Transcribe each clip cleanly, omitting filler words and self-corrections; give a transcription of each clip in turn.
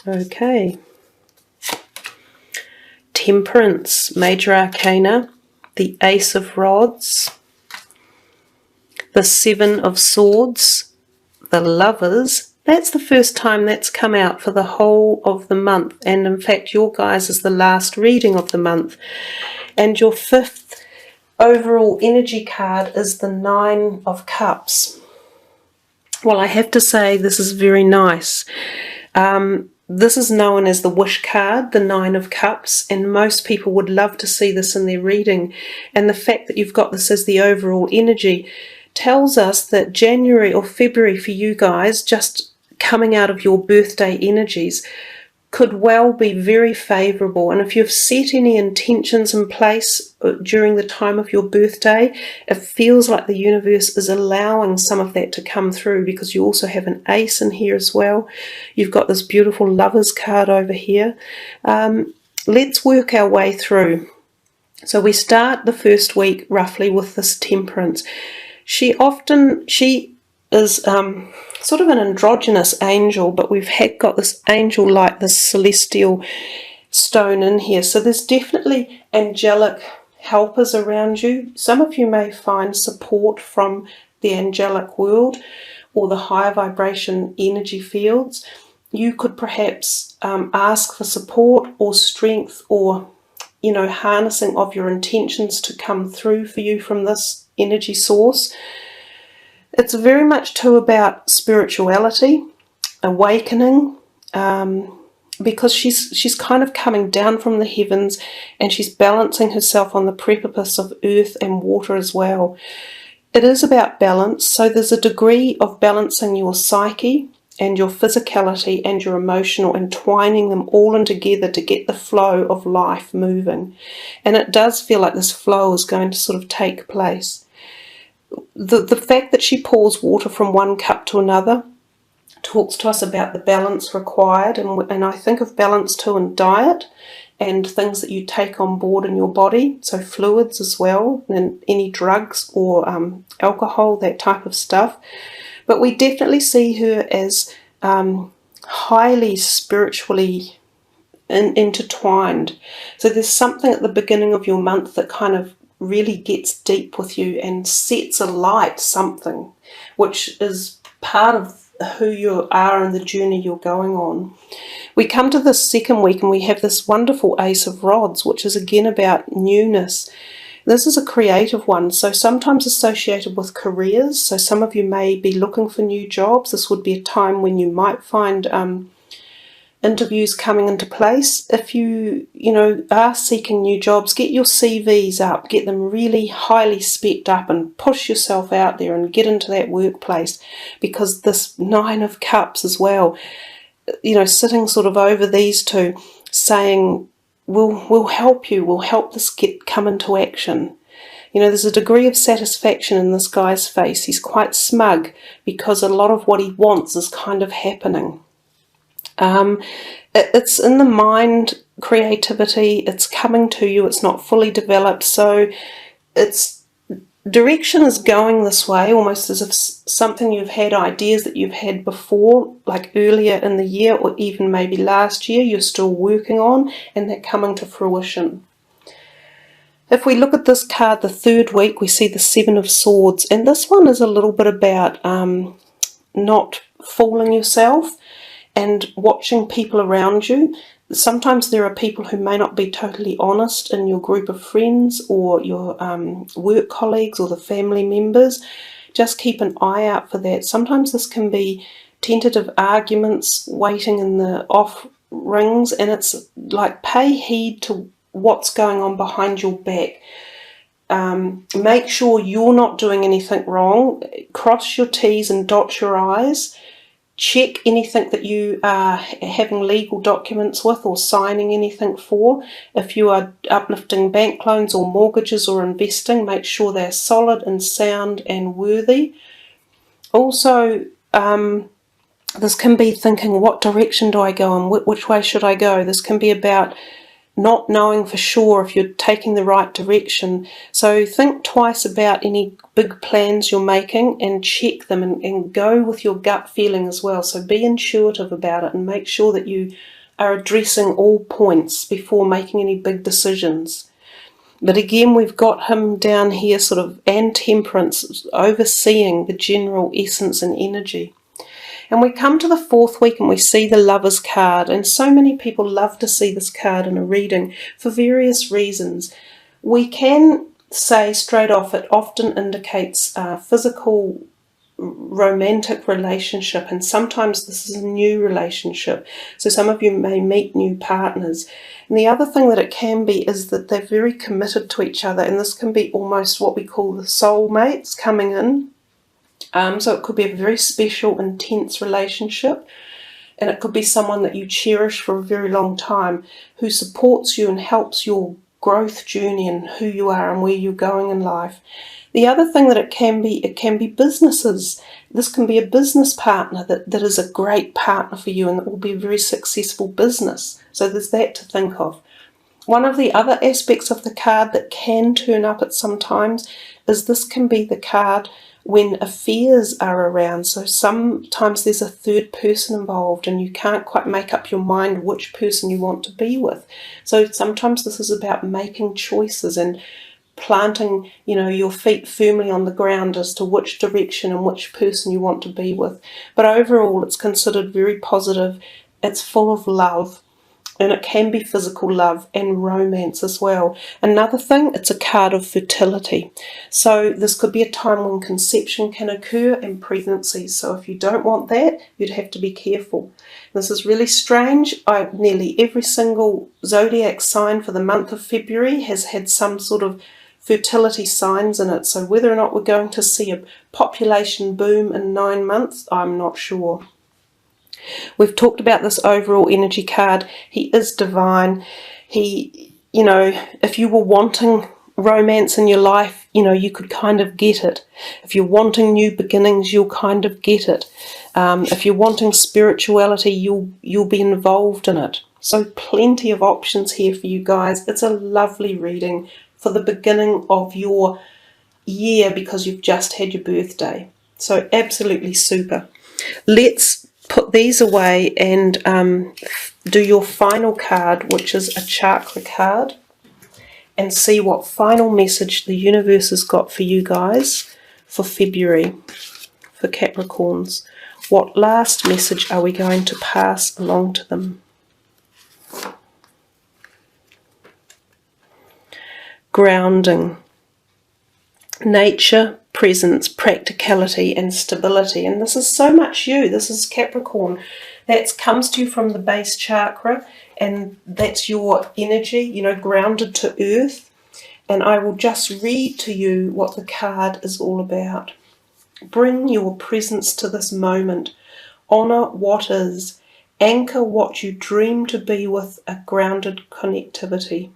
Okay. Temperance, Major Arcana, the Ace of Rods, the Seven of Swords, the Lovers. That's the first time that's come out for the whole of the month, and in fact your guys is the last reading of the month. And your fifth overall energy card is the Nine of Cups. Well, I have to say this is very nice. This is known as the wish card, the Nine of Cups, and most people would love to see this in their reading. And the fact that you've got this as the overall energy tells us that January or February for you guys, just coming out of your birthday energies, could well be very favourable. And if you've set any intentions in place during the time of your birthday, it feels like the universe is allowing some of that to come through, because you also have an ace in here as well. You've got this beautiful Lovers card over here. Let's work our way through. So we start the first week roughly with this Temperance. She is sort of an androgynous angel, but we've got this angel light, this celestial stone in here. So there's definitely angelic helpers around you. Some of you may find support from the angelic world or the higher vibration energy fields. You could perhaps ask for support or strength, or harnessing of your intentions to come through for you from this energy source. It's very much too about spirituality, awakening, because she's kind of coming down from the heavens, and she's balancing herself on the precipice of earth and water as well. It is about balance, so there's a degree of balancing your psyche and your physicality and your emotional, and twining them all in together to get the flow of life moving. And it does feel like this flow is going to sort of take place. The fact that she pours water from one cup to another talks to us about the balance required, and I think of balance too in diet and things that you take on board in your body, so fluids as well, and any drugs or alcohol, that type of stuff. But we definitely see her as highly spiritually intertwined. So there's something at the beginning of your month that kind of really gets deep with you and sets alight something which is part of who you are and the journey you're going on. We come to this second week and we have this wonderful Ace of Rods, which is again about newness. This is a creative one, so sometimes associated with careers. So some of you may be looking for new jobs. This would be a time when you might find interviews coming into place. If you are seeking new jobs, get your CVs up, get them really highly specced up, and push yourself out there and get into that workplace, because this Nine of Cups as well, sitting sort of over these two, saying we'll help you, we'll help this come into action. There's a degree of satisfaction in this guy's face. He's quite smug because a lot of what he wants is kind of happening. It's in the mind, creativity, it's coming to you, it's not fully developed, so its direction is going this way, almost as if something you've had, ideas that you've had before, like earlier in the year or even maybe last year, you're still working on, and they're coming to fruition. If we look at this card, the third week, we see the Seven of Swords, and this one is a little bit about not fooling yourself and watching people around you. Sometimes there are people who may not be totally honest in your group of friends or your work colleagues or the family members. Just keep an eye out for that. Sometimes this can be tentative arguments waiting in the off rings, and it's like pay heed to what's going on behind your back. Make sure you're not doing anything wrong. Cross your T's and dot your I's. Check anything that you are having legal documents with or signing anything for. If you are uplifting bank loans or mortgages or investing, make sure they're solid and sound and worthy. Also, this can be thinking, what direction do I go and which way should I go? This can be about not knowing for sure if you're taking the right direction. So think twice about any big plans you're making and check them, and go with your gut feeling as well. So be intuitive about it and make sure that you are addressing all points before making any big decisions. But again, we've got him down here sort of, and Temperance, overseeing the general essence and energy. And we come to the 4th week and we see the Lovers card, and so many people love to see this card in a reading for various reasons. We can say straight off it often indicates physical romantic relationship, and sometimes this is a new relationship. So some of you may meet new partners. And the other thing that it can be is that they're very committed to each other, and this can be almost what we call the soulmates coming in. So it could be a very special, intense relationship, and it could be someone that you cherish for a very long time, who supports you and helps your growth journey and who you are and where you're going in life. The other thing that it can be businesses. This can be a business partner that is a great partner for you and that will be a very successful business. So there's that to think of. One of the other aspects of the card that can turn up at some times is this can be the card when affairs are around. So sometimes there's a third person involved and you can't quite make up your mind which person you want to be with. So sometimes this is about making choices and planting, your feet firmly on the ground as to which direction and which person you want to be with. But overall, it's considered very positive. It's full of love. And it can be physical love and romance as well. Another thing, it's a card of fertility. So this could be a time when conception can occur and pregnancy. So if you don't want that, you'd have to be careful. This is really strange. Nearly every single zodiac sign for the month of February has had some sort of fertility signs in it. So whether or not we're going to see a population boom in 9 months, I'm not sure. We've talked about this overall energy card. He is divine. He, if you were wanting romance in your life, you could kind of get it. If you're wanting new beginnings, you'll kind of get it. If you're wanting spirituality, you'll be involved in it. So plenty of options here for you guys. It's a lovely reading for the beginning of your year because you've just had your birthday. So absolutely super. Let's put these away and do your final card, which is a chakra card, and see what final message the universe has got for you guys for February, for Capricorns. What last message are we going to pass along to them? Grounding, nature, presence, practicality and stability. And this is so much you. This is Capricorn. That comes to you from the base chakra, and that's your energy, grounded to earth. And I will just read to you what the card is all about. Bring your presence to this moment. Honor what is. Anchor what you dream to be with a grounded connectivity.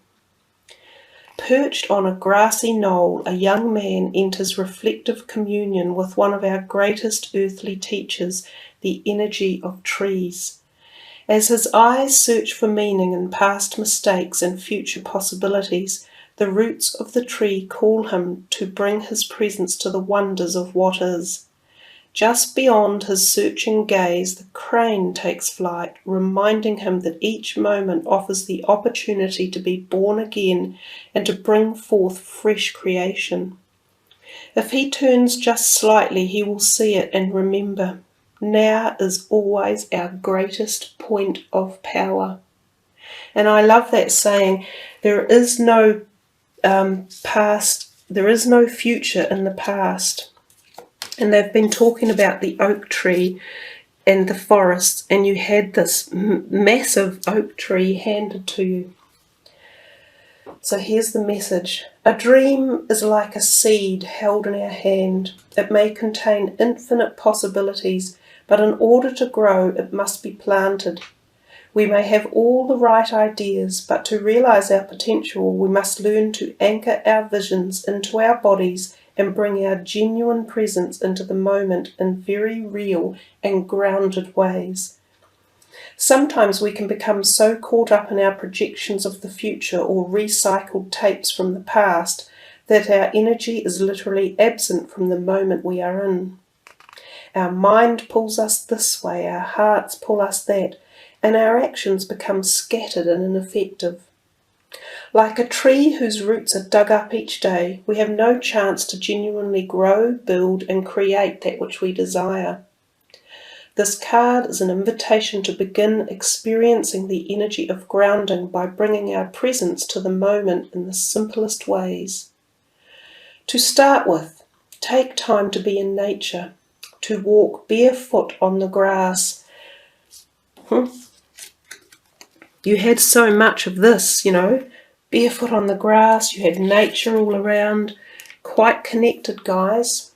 Perched on a grassy knoll, a young man enters reflective communion with one of our greatest earthly teachers, the energy of trees. As his eyes search for meaning in past mistakes and future possibilities, the roots of the tree call him to bring his presence to the wonders of what is. Just beyond his searching gaze, the crane takes flight, reminding him that each moment offers the opportunity to be born again and to bring forth fresh creation. If he turns just slightly, he will see it and remember, now is always our greatest point of power. And I love that saying, there is no past, there is no future in the past. And they've been talking about the oak tree and the forest, and you had this massive oak tree handed to you. So here's the message. A dream is like a seed held in our hand. It may contain infinite possibilities, but in order to grow, it must be planted. We may have all the right ideas, but to realize our potential, we must learn to anchor our visions into our bodies and bring our genuine presence into the moment in very real and grounded ways. Sometimes we can become so caught up in our projections of the future or recycled tapes from the past that our energy is literally absent from the moment we are in. Our mind pulls us this way, our hearts pull us that, and our actions become scattered and ineffective. Like a tree whose roots are dug up each day, we have no chance to genuinely grow, build, and create that which we desire. This card is an invitation to begin experiencing the energy of grounding by bringing our presence to the moment in the simplest ways. To start with, take time to be in nature, to walk barefoot on the grass. You had so much of this, barefoot on the grass, you had nature all around, quite connected, guys.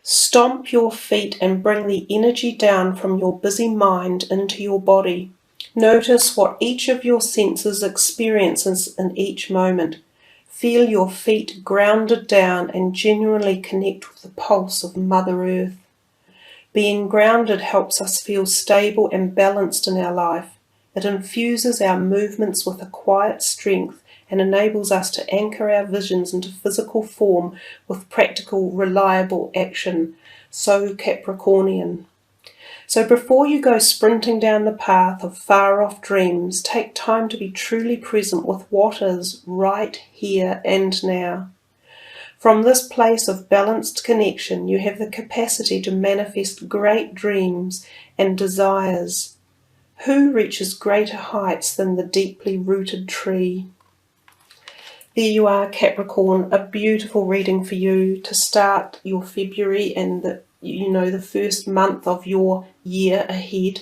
Stomp your feet and bring the energy down from your busy mind into your body. Notice what each of your senses experiences in each moment. Feel your feet grounded down and genuinely connect with the pulse of Mother Earth. Being grounded helps us feel stable and balanced in our life. It infuses our movements with a quiet strength and enables us to anchor our visions into physical form with practical, reliable action. So Capricornian. So before you go sprinting down the path of far-off dreams, take time to be truly present with what is right here and now. From this place of balanced connection, you have the capacity to manifest great dreams and desires. Who reaches greater heights than the deeply rooted tree? There you are, Capricorn, a beautiful reading for you to start your February and the first month of your year ahead.